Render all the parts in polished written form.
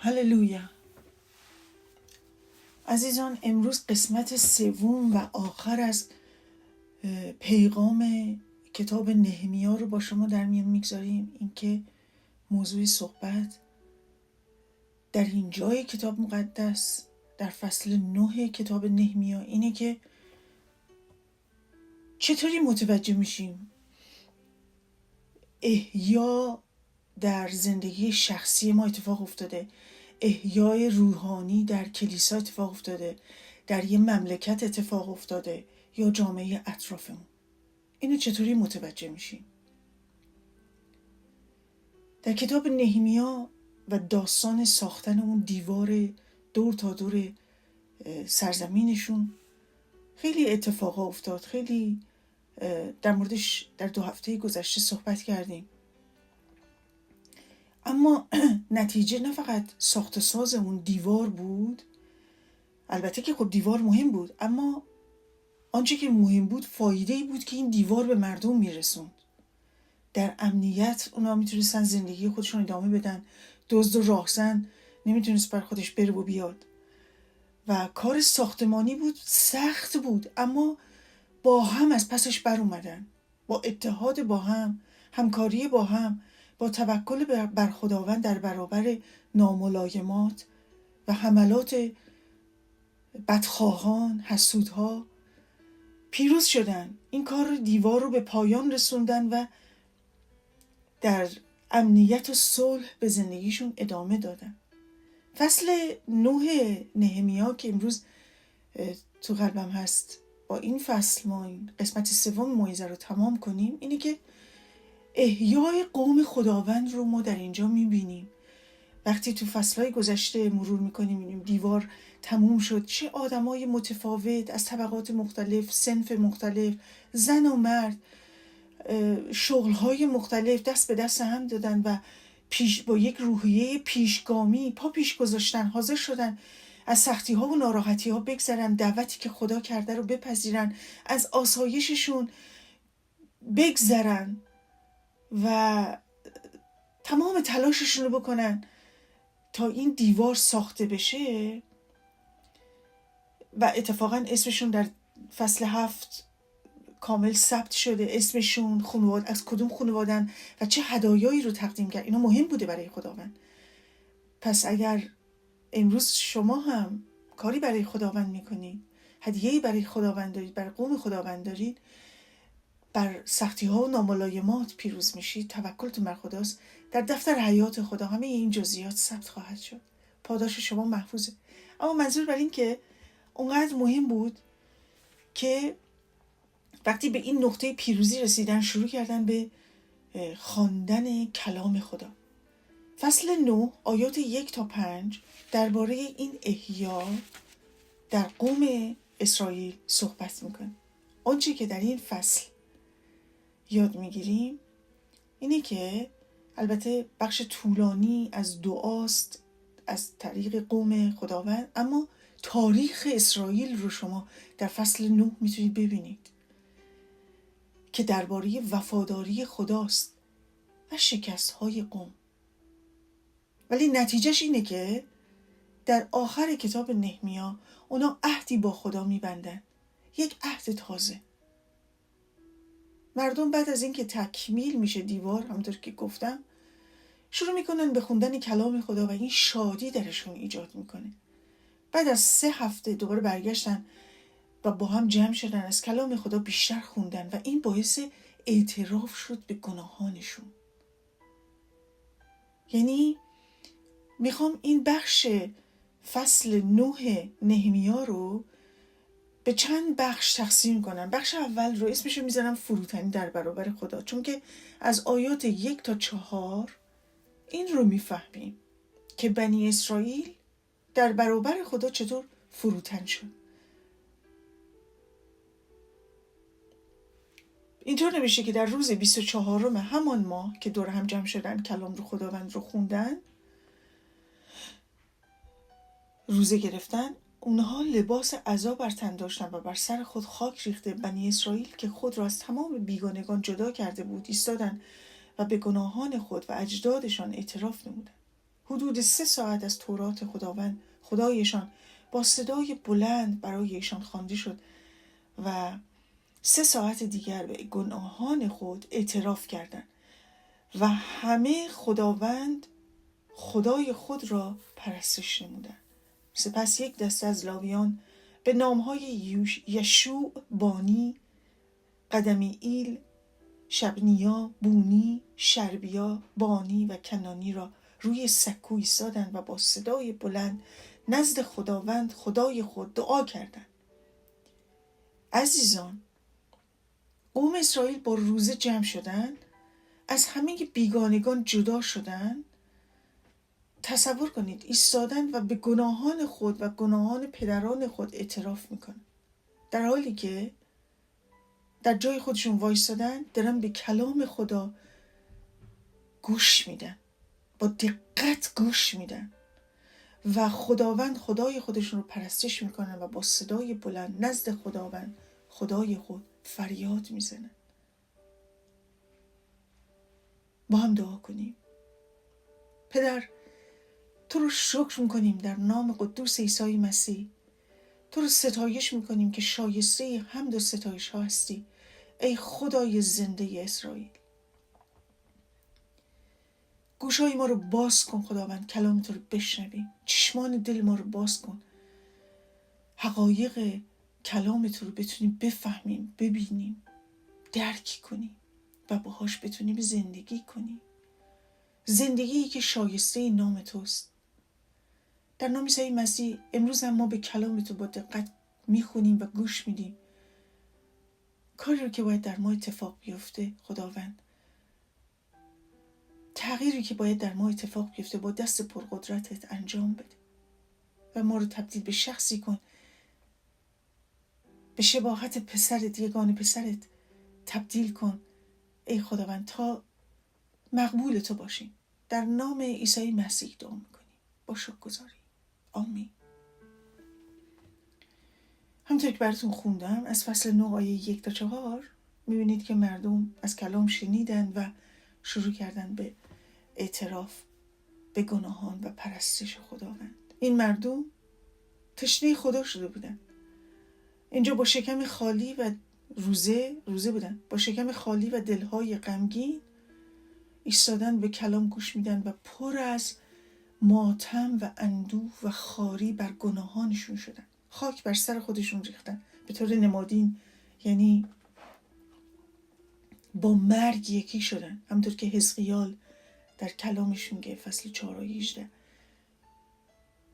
هللویا. عزیزان، امروز قسمت سوم و آخر از پیغام کتاب نهمیا رو با شما در میان میگذاریم. اینکه موضوع صحبت در این جای کتاب مقدس در فصل 9 کتاب نهمیا اینه که چطوری متوجه میشیم احیا در زندگی شخصی ما اتفاق افتاده، احیای روحانی در کلیسا اتفاق افتاده، در یه مملکت اتفاق افتاده یا جامعه اطرافمون. اینو چطوری متوجه میشیم؟ در کتاب نهمیا و داستان ساختن اون دیوار دور تا دور سرزمینشون خیلی اتفاقا افتاد. خیلی در موردش در 2 هفته گذشته صحبت کردیم. اما نتیجه نه فقط ساخت و ساز اون دیوار بود، البته که خب دیوار مهم بود، اما آنچه که مهم بود فایده‌ای بود که این دیوار به مردم میرسوند. در امنیت اونا میتونستن زندگی خودشون ادامه بدن، دزد و راهزن نمیتونست بر خودش بره و بیاد و کار ساختمانی بود، سخت بود، اما با هم از پسش بر اومدن، با اتحاد، با هم همکاری، با هم با توکل بر خداوند در برابر ناملایمات و حملات بدخواهان، حسودها پیروز شدن. این کار دیوار رو به پایان رسوندن و در امنیت و صلح به زندگیشون ادامه دادن. فصل 9 نهمیا که امروز تو قلبم هست، با این فصل ما این قسمت 3 موعظه رو تمام کنیم. اینه که احیای قوم خداوند رو ما در اینجا میبینیم. وقتی تو فصلهای گذشته مرور میکنیم میبینیم دیوار تموم شد، چه آدمای متفاوت از طبقات مختلف، صنف مختلف، زن و مرد، شغلهای مختلف دست به دست هم دادن و با یک روحیه پیشگامی پا پیش گذاشتن، حاضر شدن از سختی ها و ناراحتی ها بگذرن، دعوتی که خدا کرده رو بپذیرن، از آسایششون بگذرن و تمام تلاششون رو بکنن تا این دیوار ساخته بشه. و اتفاقا اسمشون در فصل 7 کامل ثبت شده، اسمشون، خانواده، از کدوم خانوادن و چه هدایایی رو تقدیم کرد. اینا مهم بوده برای خداوند. پس اگر امروز شما هم کاری برای خداوند میکنید، هدیه‌ای برای خداوند دارید، برای قوم خداوند دارید، بر سختی ها و ناملایمات پیروز میشید، توکلتون بر خداست، در دفتر حیات خدا همه این جزئیات ثبت خواهد شد. پاداش شما محفوظه. اما منظور بر این که اونقدر مهم بود که وقتی به این نقطه پیروزی رسیدن شروع کردن به خواندن کلام خدا. فصل 9 آیات 1 تا 5 درباره این احیا در قوم اسرائیل صحبت میکنه. آنچه که در این فصل یاد میگیریم اینه که البته بخش طولانی از دعاست از طریق قوم خداوند، اما تاریخ اسرائیل رو شما در فصل 9 میتونید ببینید که درباره وفاداری خداست و شکست‌های قوم. ولی نتیجهش اینه که در آخر کتاب نهمیا اونا عهدی با خدا میبندن، یک عهد تازه. مردم بعد از اینکه تکمیل میشه دیوار، همونطور که گفتم، شروع میکنن به خوندن کلام خدا و این شادی درشون ایجاد میکنه. بعد از 3 هفته دوباره برگشتن و با هم جمع شدن، از کلام خدا بیشتر خوندن و این باعث اعتراف شد به گناهانشون. یعنی میخوام این بخش فصل 9 نهمیا رو به چند بخش تقسیم کنم. بخش اول رو اسمشو میذارم فروتنی در برابر خدا، چون که از آیات 1 تا 4 این رو میفهمیم که بنی اسرائیل در برابر خدا چطور فروتن شد. اینطور نمیشه که در روز 24 همان ماه که دور هم جمع شدن کلام رو خداوند رو خوندن، روزه گرفتن، اونها لباس عزا بر تن داشتن و بر سر خود خاک ریخته. بنی اسرائیل که خود را از تمام بیگانگان جدا کرده بود ایستادن و به گناهان خود و اجدادشان اعتراف نمودند. حدود 3 ساعت از تورات خداوند خدایشان با صدای بلند برای ایشان خوانده شد و 3 ساعت دیگر به گناهان خود اعتراف کردند و همه خدای خود را پرستش نمودند. سپس یک دسته از لاویان به نامهای یشوع بانی، قدمیئیل، شبنیا، بونی، شربیا، بانی و کنانی را روی سکو ایستادند و با صدای بلند نزد خداوند خدای خود دعا کردند. عزیزان، قوم اسرائیل با روزه جمع شدند، از همه بیگانگان جدا شدند. تصور کنید ایستادن و به گناهان خود و گناهان پدران خود اعتراف میکنن، در حالی که در جای خودشون وایستادن دارن به کلام خدا گوش میدن، با دقت گوش میدن و خداوند خدای خودشون رو پرستش میکنن و با صدای بلند نزد خداوند خدای خود فریاد میزنن. با هم دعا کنیم. پدر، تو رو شکر میکنیم در نام قدوس عیسی مسیح. تو رو ستایش میکنیم که شایسته حمد و ستایش ها هستی، ای خدای زنده اسرائیل. گوشای ما رو باز کن خداوند، کلام تو رو بشنویم. چشمان دل ما رو باز کن، حقایق کلام تو رو بتونیم بفهمیم، ببینیم، درک کنیم و باهاش بتونیم زندگی کنیم. زندگیی که شایسته نام توست. در نام عیسی مسیح امروز هم ما به کلام تو با دقت میخونیم و گوش میدیم. کاری رو که باید در ما اتفاق بیفته خداوند، تغییری که باید در ما اتفاق بیفته با دست پرقدرتت انجام بده و ما رو تبدیل به شخصی کن، به شباهت پسرت، یگانه پسرت تبدیل کن ای خداوند، تا مقبول تو باشیم. در نام عیسی مسیح دعا میکنیم با شکرگزاری. آمین. همونطور که براتون خوندم از فصل 9 آیه 1 تا 4 میبینید که مردم از کلام شنیدن و شروع کردن به اعتراف به گناهان و پرستش خداوند. این مردم تشنه خدا شده بودن. اینجا با شکم خالی و روزه بودن، با شکم خالی و دلهای غمگین ایستادن به کلام گوش میدن و پر از ماتم و اندوه و خاری بر گناهانشون شدن. خاک بر سر خودشون ریختن به طور نمادین، یعنی با مرگ یکی شدن. همونطور که حزقیال در کلامش میگه فصل 4 آیه 18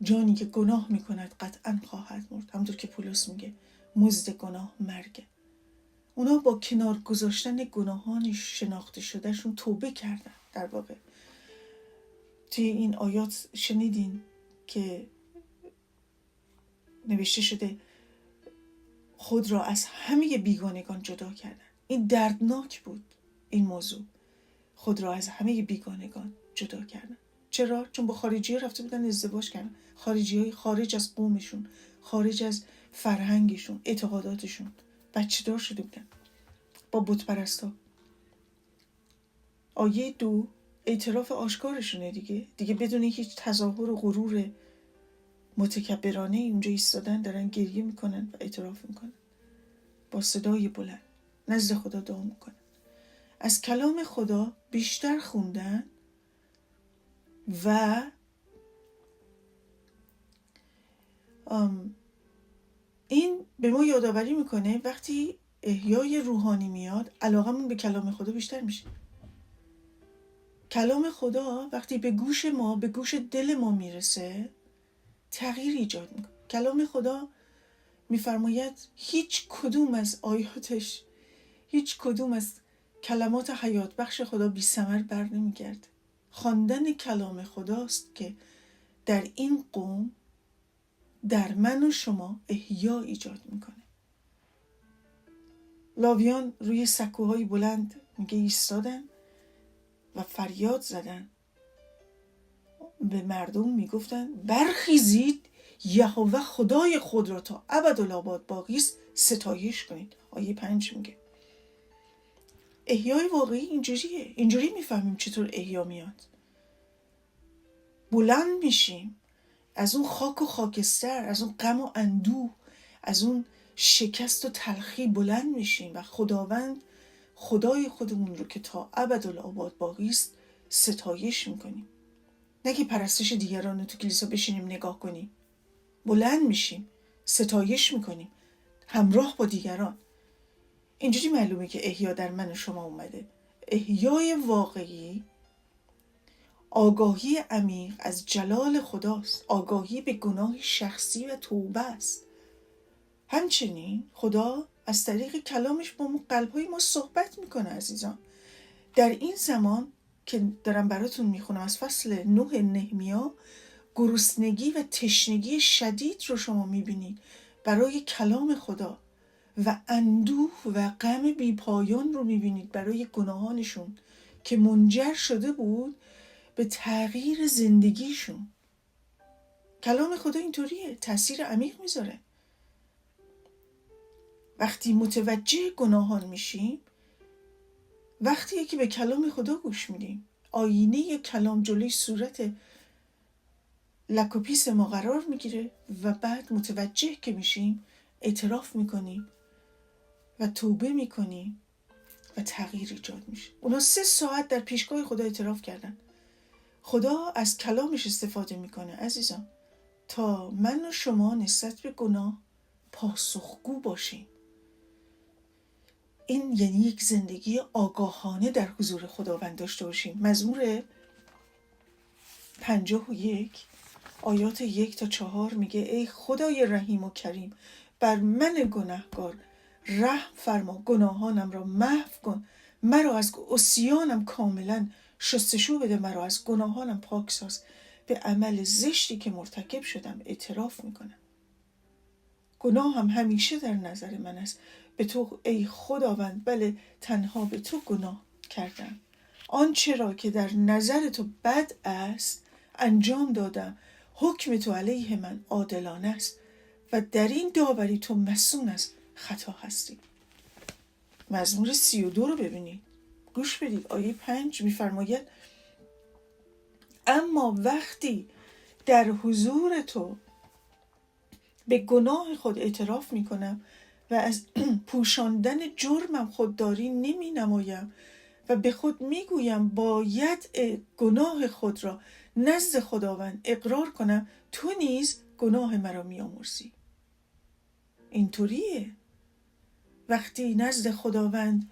جانی که گناه میکند قطعا خواهد مرد. همونطور که پولس میگه مزد گناه مرگه. اونا با کنار گذاشتن گناهان شناخته شدهشون توبه کردن. در واقع توی این آیات شنیدین که نوشته شده خود را از همه بیگانگان جدا کردن. این دردناک بود، این موضوع، خود را از همه بیگانگان جدا کردن. چرا؟ چون با خارجی ها رفته بودن ازدواج کردن. خارجی های خارج از قومشون، خارج از فرهنگشون، اعتقاداتشون، بچه دار شده بودن با بت پرستا. آیه 2 اعتراف آشکارشونه دیگه بدون هیچ تظاهر و غرور متکبرانه اونجا ایستادن، دارن گریه میکنن و اعتراف میکنن، با صدای بلند نزد خدا دعا میکنن، از کلام خدا بیشتر خوندن و این به ما یادآوری میکنه وقتی احیای روحانی میاد علاقمون به کلام خدا بیشتر میشه. کلام خدا وقتی به گوش ما، به گوش دل ما میرسه تغییر ایجاد میکنه. کلام خدا میفرماید هیچ کدوم از آیاتش، هیچ کدوم از کلمات حیات بخش خدا بی ثمر بر نمیگرده. خواندن کلام خداست که در این قوم، در من و شما احیا ایجاد میکنه. لاویان روی سکوهای بلند میگه ایستادن و فریاد زدن، به مردم میگفتن برخیزید یهوه خدای خود را تا ابدالآباد باقی است ستایش کنید. آیه 5 میگه احیای واقعی اینجوریه. اینجوری میفهمیم چطور احیا میاد. بلند میشیم از اون خاک و خاکستر، از اون غم و اندوه، از اون شکست و تلخی بلند میشیم و خداوند، خدای خودمون رو که تا ابدالآباد باقی است ستایش میکنیم. نه که پرستش دیگران رو تو کلیسا بشینیم نگاه کنیم. بلند میشیم، ستایش میکنیم همراه با دیگران. اینجوری معلومه که احیا در من و شما اومده. احیای واقعی آگاهی عمیق از جلال خداست، آگاهی به گناه شخصی و توبه است. همچنین خدا از طریق کلامش با قلب‌های ما صحبت میکنه عزیزان. در این زمان که دارم براتون میخونم از فصل 9 نهمیا، گرسنگی و تشنگی شدید رو شما میبینید برای کلام خدا و اندوه و غم بیپایان رو میبینید برای گناهانشون که منجر شده بود به تغییر زندگیشون. کلام خدا اینطوریه، تأثیر عمیق میذاره. وقتی متوجه گناهان میشیم، وقتیه که به کلام خدا گوش میدیم. آینه کلام جلوی صورت لکوپیس ما قرار میگیره و بعد متوجه که میشیم اعتراف میکنیم و توبه میکنیم و تغییر ایجاد میشه. اونا 3 ساعت در پیشگاه خدا اعتراف کردن. خدا از کلامش استفاده میکنه عزیزان تا من و شما نسبت به گناه پاسخگو باشیم. این یعنی یک زندگی آگاهانه در حضور خداوند داشته باشیم. مزمور 51 آیات 1 تا 4 میگه ای خدای رحیم و کریم، بر من گناهکار رحم فرما، گناهانم را محو کن، مرا از عصیانم کاملا شستشو بده، مرا از گناهانم پاک ساز. به عمل زشتی که مرتکب شدم اعتراف میکنم. گناه هم همیشه در نظر من است. به تو ای خداوند، بله تنها به تو گناه کردم. آنچه را که در نظر تو بد است انجام دادم. حکم تو علیه من عادلانه است و در این داوری تو مسئول از خطا هستی. مزمور 32 رو ببینید، گوش بدید. آیه 5 میفرماید اما وقتی در حضور تو به گناه خود اعتراف میکنم و از پوشاندن جرمم خودداری نمی نمایم و به خود میگویم باید گناه خود را نزد خداوند اقرار کنم، تو نیز گناه مرا میامرزی. اینطوریه. وقتی نزد خداوند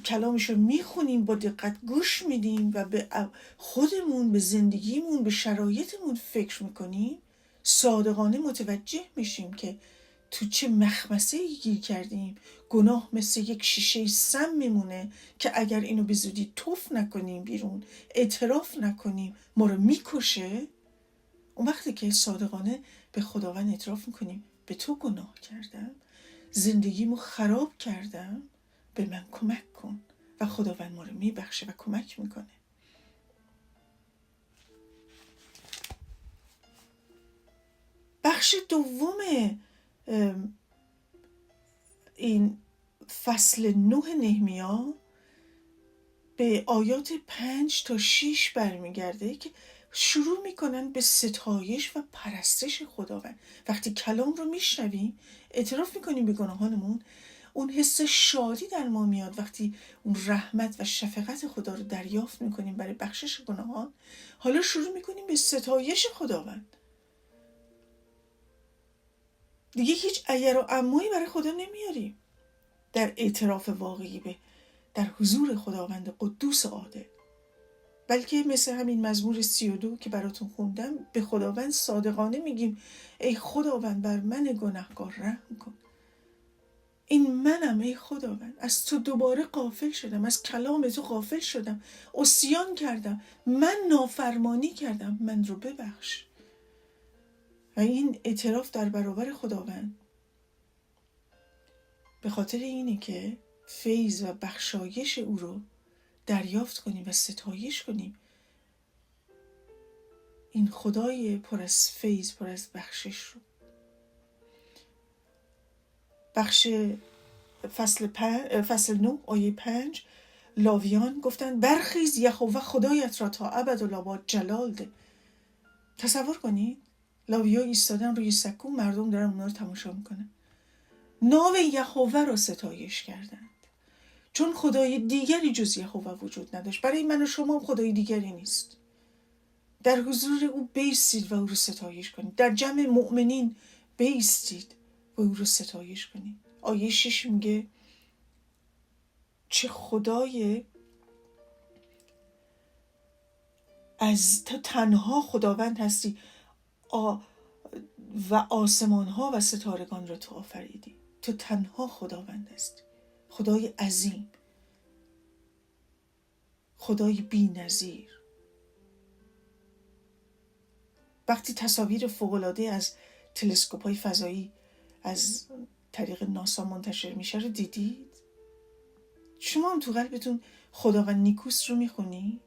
کلامش رو میخونیم، با دقت گوش میدیم و به خودمون، به زندگیمون، به شرایطمون فکر میکنیم، صادقانه متوجه میشیم که تو چه مخمسه‌ای گیر کردیم. گناه مثل یک شیشه سم میمونه که اگر اینو به زودی تف نکنیم بیرون، اعتراف نکنیم، ما رو میکشه. اون وقتی که صادقانه به خداوند اعتراف میکنیم به تو گناه کردم، زندگیمو خراب کردم، به من کمک کن، و خداوند ما رو میبخشه و کمک میکنه. بخش دوم این فصل 9 نهمیا به آیات 5 تا 6 برمیگرده که شروع میکنن به ستایش و پرستش خداوند. وقتی کلام رو میشنویم، اعتراف میکنیم به گناهانمون، اون حس شادی در ما میاد. وقتی اون رحمت و شفقت خدا رو دریافت میکنیم برای بخشش گناهان، حالا شروع میکنیم به ستایش خداوند. دیگه هیچ اگر و امایی برای خدا نمیاریم در اعتراف واقعی به در حضور خداوند قدوس عادل، بلکه مثل همین مزمور 32 که براتون خوندم به خداوند صادقانه میگیم ای خداوند بر من گناهکار رحم کن. این منم ای خداوند، از تو دوباره غافل شدم، از کلام تو غافل شدم، عصیان کردم، من نافرمانی کردم، من رو ببخش. و این اعتراف در برابر خداوند به خاطر اینه که فیض و بخشایش او رو دریافت کنیم و ستایش کنیم. این خدای پر از فیض، پر از بخشش رو. بخش فصل 9 آیه 5 لاویان گفتن برخیز یهوه خدایت را تا ابدالآباد جلال ده. تصور کنید لاوی‌ها ایستادن روی سکو، مردم دارن اونا رو تماشا میکنن. نام یهوه را ستایش کردند، چون خدای دیگری جز یهوه وجود نداشت. برای من و شما خدای دیگری نیست. در حضور او بیستید و او رو ستایش کنید. در جمع مؤمنین بیستید و او رو ستایش کنید. آیه 6 میگه چه خدای از تو تنها خداوند هستی و آسمان ها و ستارگان را تو آفریدی. تو تنها خداوند هستی، خدای عظیم، خدای بی نظیر. وقتی تصاویر فوق‌العاده از تلسکوپ‌های فضایی از طریق ناسا منتشر میشه رو دیدید؟ شما هم تو قلبتون خداوند نیکوست رو میخونید؟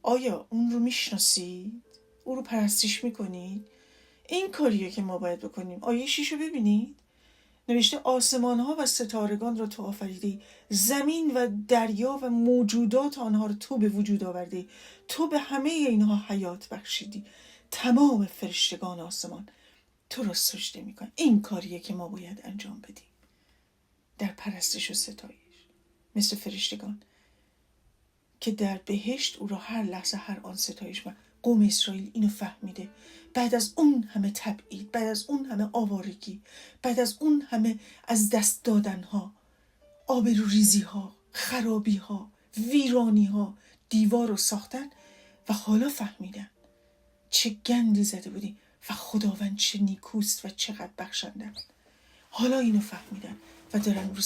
آیا اون رو میشناسید؟ او رو پرستش میکنید؟ این کاریه که ما باید بکنیم. آیه 6 رو ببینید، نوشته آسمان ها و ستارگان را تو آفریدی، زمین و دریا و موجودات آنها را تو به وجود آوردی، تو به همه اینها حیات بخشیدی، تمام فرشتگان آسمان تو را سجده میکن. این کاریه که ما باید انجام بدیم در پرستش و ستایش، مثل فرشتگان که در بهشت او را هر لحظه هر آن ستایش من. قوم اسرائیل اینو فهمیده. بعد از اون همه تبعید، بعد از اون همه آوارگی، بعد از اون همه از دست دادن ها، آبروریزی ها، خرابی ها، ویرانی ها، دیوار رو ساختن و حالا فهمیدن چه گندی زده بودیم و خداوند چه نیکوست و چقدر بخشنده است. حالا اینو فهمیدن و دارن رو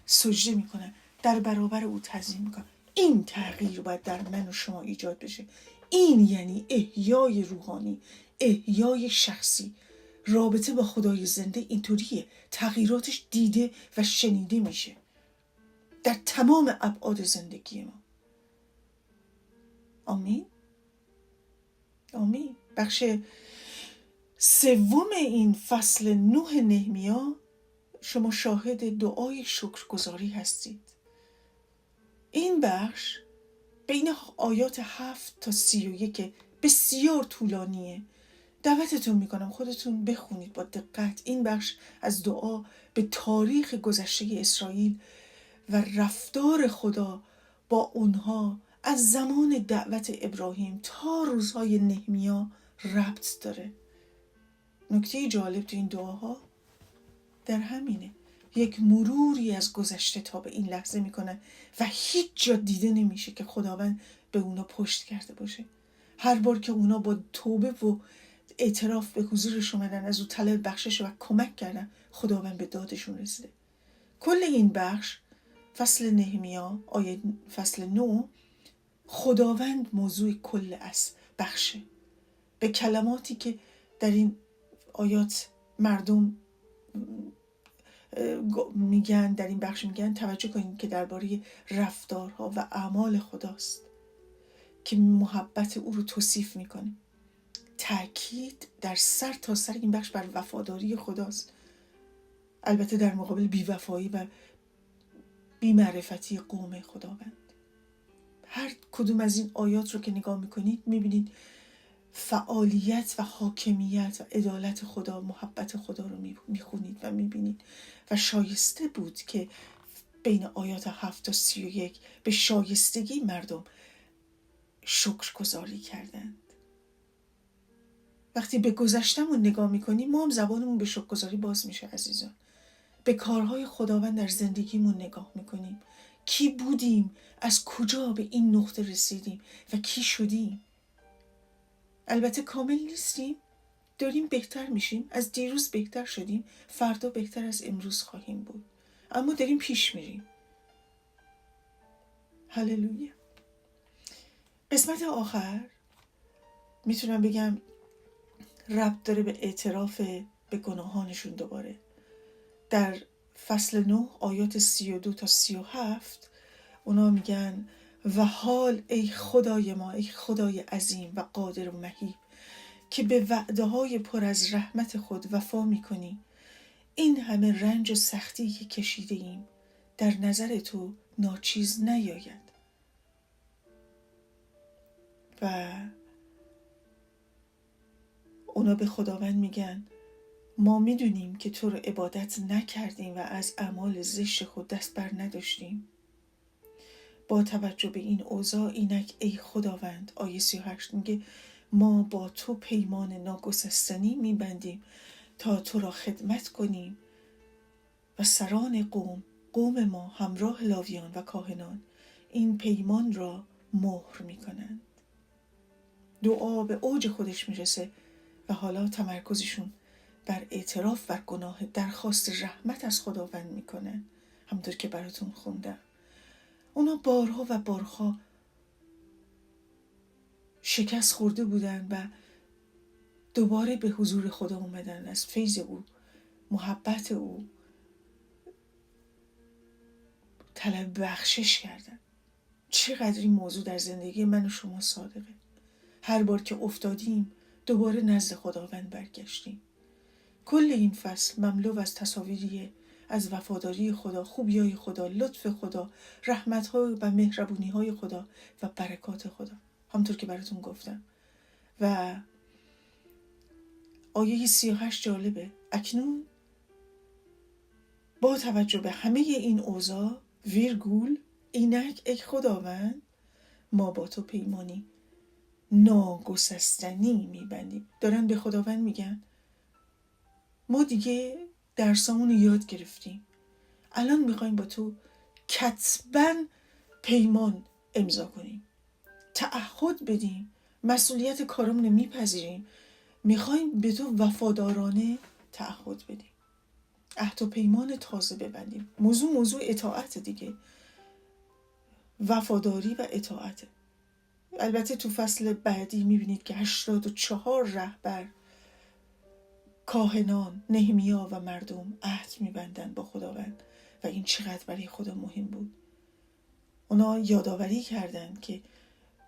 سجده میکنن، در برابر او تعظیم میکنن. این تغییر باید در من و شما ایجاد بشه. این یعنی احیای روحانی، احیای شخصی. رابطه با خدای زنده اینطوریه، تغییراتش دیده و شنیده میشه در تمام ابعاد زندگی ما. آمین آمین. بخش سوم این فصل 9 نهمیا شما شاهد دعای شکرگزاری هستید. این بخش بین آیات 7 تا 31 بسیار طولانیه. دعوتتون میکنم خودتون بخونید با دقت. این بخش از دعا به تاریخ گذشته اسرائیل و رفتار خدا با اونها از زمان دعوت ابراهیم تا روزهای نهمیا ربط داره. نکته جالب تو این دعاها در همینه، یک مروری از گذشته تا به این لحظه میکنن و هیچ جا دیده نمیشه که خداوند به اونا پشت کرده باشه. هر بار که اونا با توبه و اعتراف به حضورش اومدن، از او طلب بخشش و کمک کردن، خداوند به دادشون رسیده. کل این بخش فصل نهمیا آیه فصل 9 خداوند موضوع کل از بخشه. به کلماتی که در این آیات مردم میگن، در این بخش میگن توجه کنید که درباره رفتارها و اعمال خداست که محبت او رو توصیف میکنه. تأکید در سر تا سر این بخش بر وفاداری خداست، البته در مقابل بیوفایی و بی‌معرفتی قوم خداوند. هر کدوم از این آیات رو که نگاه میکنید میبینید فعالیت و حاکمیت و عدالت خدا، محبت خدا رو میخونید و میبینید و شایسته بود که بین آیات 7 تا 31 به شایستگی مردم شکرگزاری کردند. وقتی به گذشتمون نگاه میکنیم ما هم زبانمون به شکرگزاری باز میشه عزیزان. به کارهای خداوند در زندگیمون نگاه میکنیم، کی بودیم، از کجا به این نقطه رسیدیم و کی شدیم. البته کامل نیستیم، داریم بهتر میشیم، از دیروز بهتر شدیم، فردا بهتر از امروز خواهیم بود، اما داریم پیش میریم. هللویا. قسمت آخر میتونم بگم ربط داره به اعتراف به گناهانشون. دوباره در فصل 9 آیات 32 تا 37 اونا میگن و حال ای خدای ما، ای خدای عظیم و قادر و مهیب که به وعده های پر از رحمت خود وفا میکنی، این همه رنج و سختی که کشیده ایم در نظر تو ناچیز نیاید. و اونا به خداوند میگن ما میدونیم که تو رو عبادت نکردیم و از اعمال زشت خود دست بر نداشتیم. با توجه به این اوضاع اینک ای خداوند، آیه 38 میگه ما با تو پیمان ناگسستنی میبندیم تا تو را خدمت کنیم و سران قوم ما همراه لاویان و کاهنان این پیمان را مهر میکنند. دعا به اوج خودش میرسه و حالا تمرکزشون بر اعتراف بر گناه، درخواست رحمت از خداوند میکنن. همونطور که براتون خوندم اونا بارها و بارها شکست خورده بودن و دوباره به حضور خدا اومدن، از فیض او، محبت او طلب بخشش کردن. چقدر این موضوع در زندگی من و شما صادقه. هر بار که افتادیم دوباره نزد خداوند برگشتیم. کل این فصل مملو از تصاویریه از وفاداری خدا، خوبیای خدا، لطف خدا، رحمت‌ها و مهربونی‌های خدا و برکات خدا، همونطور که براتون گفتم. و آیه 38 جالبه. اکنون با توجه به همه این اوضاع ویرگول اینک ای خداوند ما با تو پیمانی ناگسستنی میبندیم. دارن به خداوند میگن ما دیگه درسامون رو یاد گرفتیم، الان میخوایم با تو کتباً پیمان امضا کنیم، تعهد بدیم، مسئولیت کارمون رو میپذیریم، میخوایم به تو وفادارانه تعهد بدیم، عهد و پیمان تازه ببندیم. موضوع اطاعت دیگه، وفاداری و اطاعت. البته تو فصل بعدی میبینید که 84 رهبر، کاهنان، نهمیا و مردم عهد میبندن با خداوند و این چقدر برای خدا مهم بود. اونا یادآوری کردند که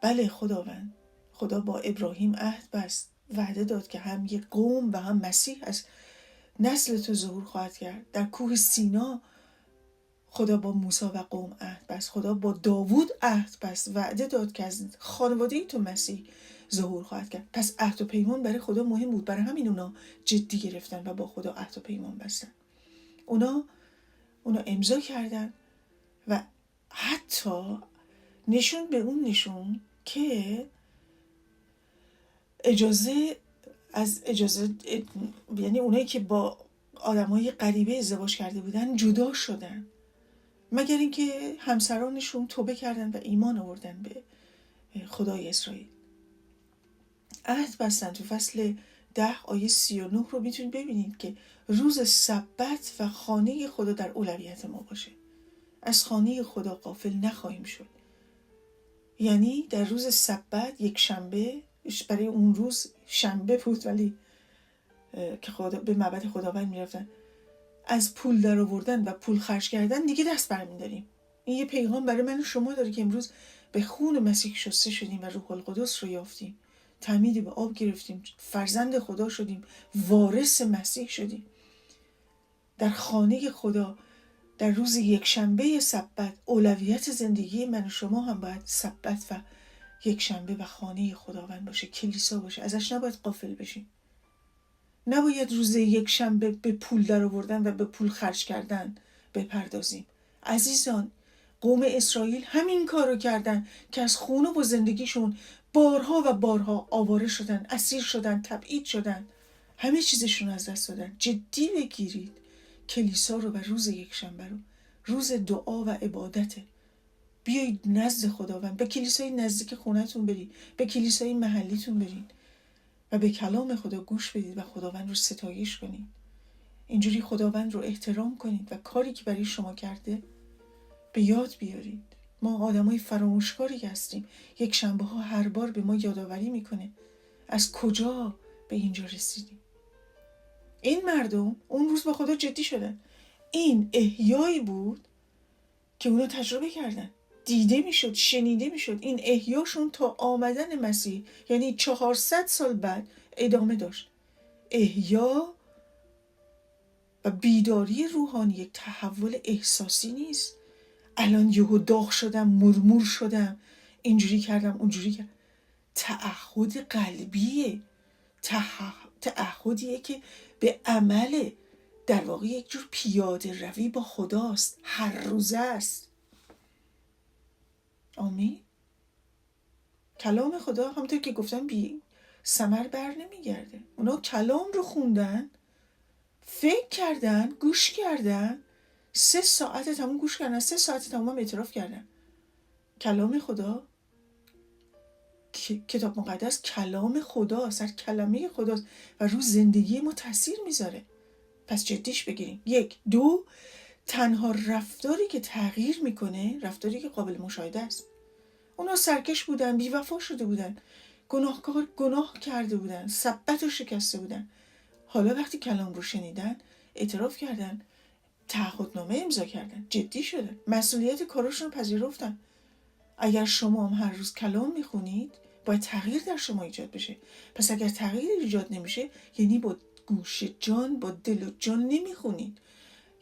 بله خداوند، خدا با ابراهیم عهد بست، وعده داد که هم یک قوم و هم مسیح از نسل تو ظهور خواهد کرد. در کوه سینا خدا با موسی و قوم عهد بست، خدا با داوود عهد بست، وعده داد که از خانواده تو مسیح ظهور خواهد کرد. پس عهد و پیمان برای خدا مهم بود، برای همین اونا جدی گرفتن و با خدا عهد و پیمان بستن. اونا امضا کردن و حتی نشون به اون نشون که اجازه یعنی اونایی که با آدمای غریبه ازدواج کرده بودن جدا شدن، مگر اینکه همسرانشون توبه کردن و ایمان آوردن به خدای اسرائیل. عهد بستن. تو فصل 10 آیه 39 رو میتونید ببینید که روز سبت و خانه خدا در اولویت ما باشه، از خانه خدا غافل نخواهیم شد. یعنی در روز سبت، یک شنبه، برای اون روز شنبه بود ولی که به معبد خداوند میرفتن، از پول در آوردن و پول خرج کردن دیگه دست برمی‌داریم. این یه پیغام برای من و شما داره که امروز به خون مسیح شسته شدیم و روح القدس رو یافتیم، تعمید به آب گرفتیم، فرزند خدا شدیم، وارث مسیح شدیم. در خانه خدا در روز یک شنبه سبت اولویت زندگی من و شما هم باید سبت و یک شنبه و خانه خداوند باشه، کلیسا باشه. ازش نباید غافل بشیم. نباید روز یک شنبه به پول در آوردن و به پول خرج کردن بپردازیم. عزیزان، قوم اسرائیل همین کارو کردن که از خونه و زندگیشون بارها و بارها آواره شدن، اسیر شدن، تبعید شدن، همه چیزشون از دست دادن. جدی بگیرید کلیسا رو و روز یک شنبه رو، روز دعا و عبادته. بیایید نزد خداوند، به کلیسای نزدیک خونتون برید، به کلیسای محلیتون برید و به کلام خدا گوش بدید و خداوند رو ستایش کنید. اینجوری خداوند رو احترام کنید و کاری که برای شما کرده به یاد بیارید. ما آدمای فراموشکاری هستیم. یک شنبه ها هر بار به ما یادآوری میکنه از کجا به اینجا رسیدیم. این مردم اون روز با خدا جدی شدن. این احیایی بود که اونا تجربه کردن، دیده میشد، شنیده میشد. این احیاشون تا آمدن مسیح، یعنی 400 سال بعد ادامه داشت. احیا و بیداری روحانی یک تحول احساسی نیست. الان یهو داغ شدم، مرمور شدم، اینجوری کردم، اونجوری کردم. تعهد قلبیه، تعهدیه که به عمل، در واقع یک جور پیاده روی با خداست، هر روزه است. آمین. کلام خدا همونطور که گفتم بی ثمر بر نمیگرده. اونا کلام رو خوندن، فکر کردن، گوش کردن، 3 ساعت تمام گوش کردن، 3 ساعت تمام هم اعتراف کردن. کلام خدا، کتاب مقدس کلام خداست، هر کلمه خداست و رو زندگی ما تاثیر میذاره. پس جدیش بگیریم. 1. 2. تنها رفتاری که تغییر میکنه رفتاری که قابل مشاهده است. اونا سرکش بودن، بی‌وفا شده بودن، گناهکار، گناه کرده بودن، سبت رو شکسته بودن. حالا وقتی کلام رو شنیدن، اعتراف کردن، تعهدنامه امضا کردن، جدی شدن، مسئولیت کاراشون رو پذیرفتن. اگر شما هم هر روز کلام میخونید، باید تغییر در شما ایجاد بشه. پس اگر تغییر ایجاد نمیشه، یعنی با گوش جان، با دل و جان نمیخونید،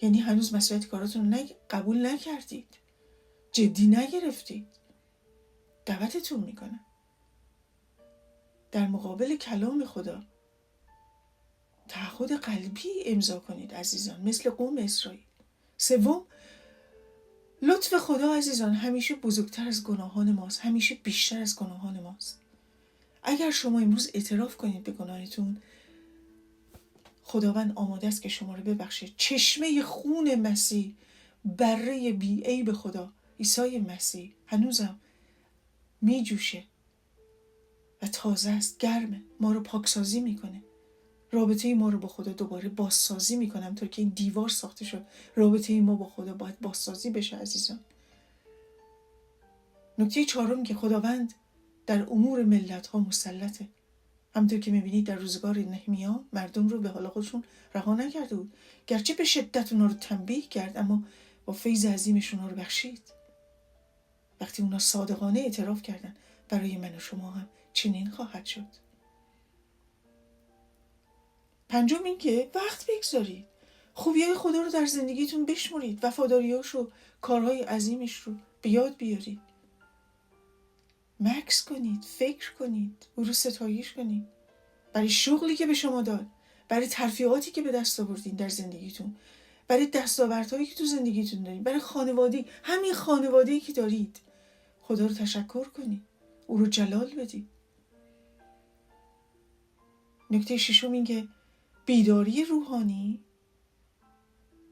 یعنی هنوز مسئولیت کاراتون رو قبول نکردید، جدی نگرفتید. دعوتتون میکنم در مقابل کلام خدا تعهد قلبی امضا کنید عزیزان، مثل قوم اسرائیل. 3. لطف خدا عزیزان همیشه بزرگتر از گناهان ماست، همیشه بیشتر از گناهان ماست. اگر شما امروز اعتراف کنید به گناهتون، خداوند آماده است که شما رو ببخشه. چشمه خون مسیح، بره بی عیب خدا عیسی مسیح هنوزم می جوشه و تازه است، گرمه، ما رو پاکسازی میکنه. رابطه ما رو با خدا دوباره بازسازی میکنه. همونطور که این دیوار ساخته شد، رابطه ما با خدا باید بازسازی بشه عزیزان. نکته 4 که خداوند در امور ملت ها مسلطه. همونطور که میبینید در روزگار نهمیا مردم رو به حال خودشون رها نکرده بود، گرچه به شدت اونا رو تنبیه کرد، اما با فیض عظیمش اونا رو بخشید. وقتی اونا صادقانه اعتراف کردن، برای من و شما هم چنین خواهد شد. 5 این که وقت بگذارید، خوبیای خدا رو در زندگیتون بشمرید، وفاداریاش رو، کارهای عظیمش رو به یاد بیارید، مکث کنید، فکر کنید، او رو ستایش کنید برای شغلی که به شما داد، برای ترفیعاتی که به دست آوردین در زندگیتون، برای دستاوردهایی که تو زندگیتون دارید، برای خانواده، همین خانواده‌ای که دارید. خدا رو تشکر کنید، او رو جلال بدید. نکته 6 این که بیداری روحانی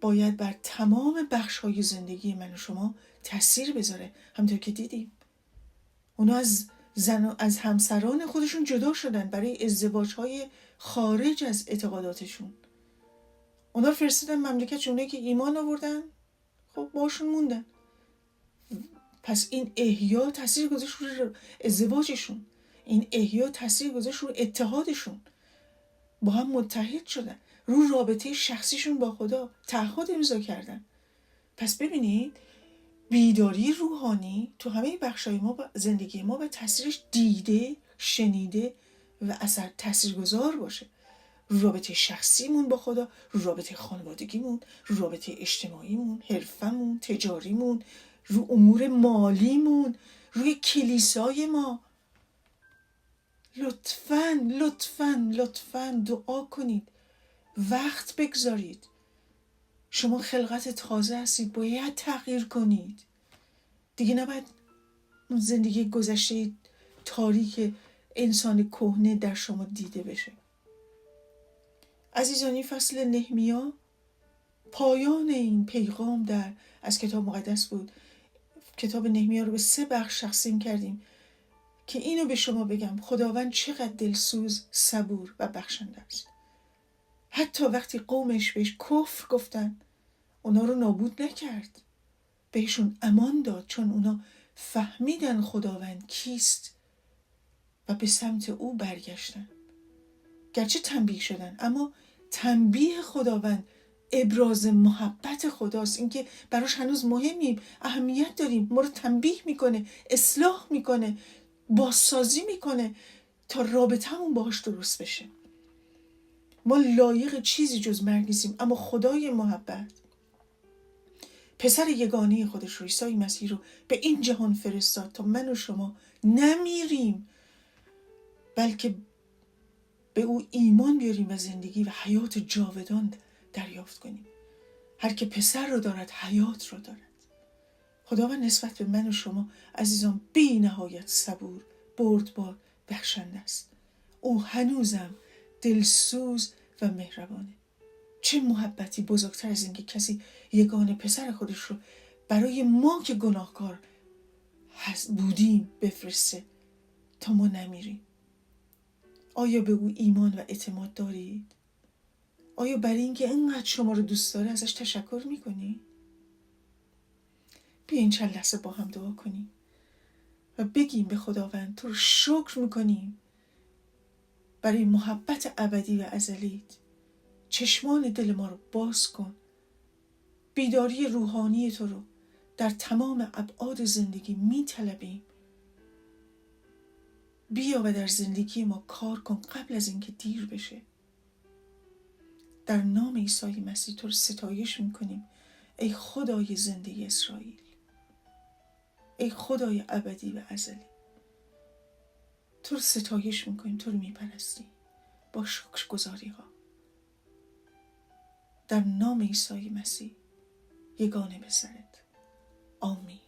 باید بر تمام بخش‌های زندگی من و شما تأثیر بذاره. همونطور که دیدیم اونا از همسران خودشون جدا شدن برای ازدواج‌های خارج از اعتقاداتشون. اونا رو فرستادن مملکت، اونایی که ایمان آوردن خب باشون موندن. پس این احیا تأثیر گذاشت رو ازدواجشون، این احیا تأثیر گذاشت رو اتحادشون، با هم متحد شدن، رو رابطه شخصیشون با خدا تعهد امضا کردن. پس ببینید بیداری روحانی تو همه بخشای ما با زندگی ما به تاثیرش دیده، شنیده و اثر تاثیرگذار باشه. رو رابطه شخصیمون با خدا، رو رابطه خانوادگیمون، رو رابطه اجتماعیمون، حرفمون، تجاریمون، رو امور مالیمون، روی کلیسای ما. لطفاً لطفاً لطفاً دعا کنید، وقت بگذارید. شما خلقت تازه هستید، باید تغییر کنید. دیگه نباید زندگی گذشته تاریک انسان کهنه در شما دیده بشه. عزیزان، این فصل نهمیا پایان این پیغام از کتاب مقدس بود. کتاب نهمیا رو به 3 بخش تقسیم کردیم که اینو به شما بگم خداوند چقدر دلسوز، صبور و بخشنده است. حتی وقتی قومش بهش کفر گفتن، اونا رو نابود نکرد، بهشون امان داد، چون اونا فهمیدن خداوند کیست و به سمت او برگشتن. گرچه تنبیه شدن، اما تنبیه خداوند ابراز محبت خداست، اینکه براش هنوز مهمیم، اهمیت داریم، ما رو تنبیه میکنه، اصلاح میکنه، بازسازی میکنه تا رابطمون باهاش درست بشه. ما لایق چیزی جز مرگ نیستیم، اما خدای محبت پسر یگانه خودش رو، عیسی مسیح رو به این جهان فرستاد تا من و شما نمیریم، بلکه به او ایمان بیاریم و زندگی و حیات جاودان دریافت کنیم. هر که پسر رو دارد حیات رو دارد. خداوند نسبت به من و شما عزیزان بی نهایت صبور، بردبار، بخشنده است. او هنوزم دلسوز و مهربانه. چه محبتی بزرگتر از این که کسی یگانه پسر خودش رو برای ما که گناهکار بودیم بفرسته تا ما نمیریم. آیا به او ایمان و اعتماد دارید؟ آیا برای اینکه اینقدر شما رو دوست داره ازش تشکر میکنی؟ بیاین چند لحظه با هم دعا کنیم و بگیم به خداوند تو رو شکر میکنیم برای محبت ابدی و ازلیت. چشمان دل ما رو باز کن. بیداری روحانی تو رو در تمام ابعاد زندگی میطلبیم. بیا و در زندگی ما کار کن قبل از اینکه دیر بشه. در نام عیسی مسیح تو رو ستایش میکنیم ای خدای زنده اسرائیل، ای خدای ابدی و ازلی. تو رو ستایش میکنیم، تو رو میپرستیم با شکرگزاری ها. در نام عیسی مسیح یگانه پسرت. آمین.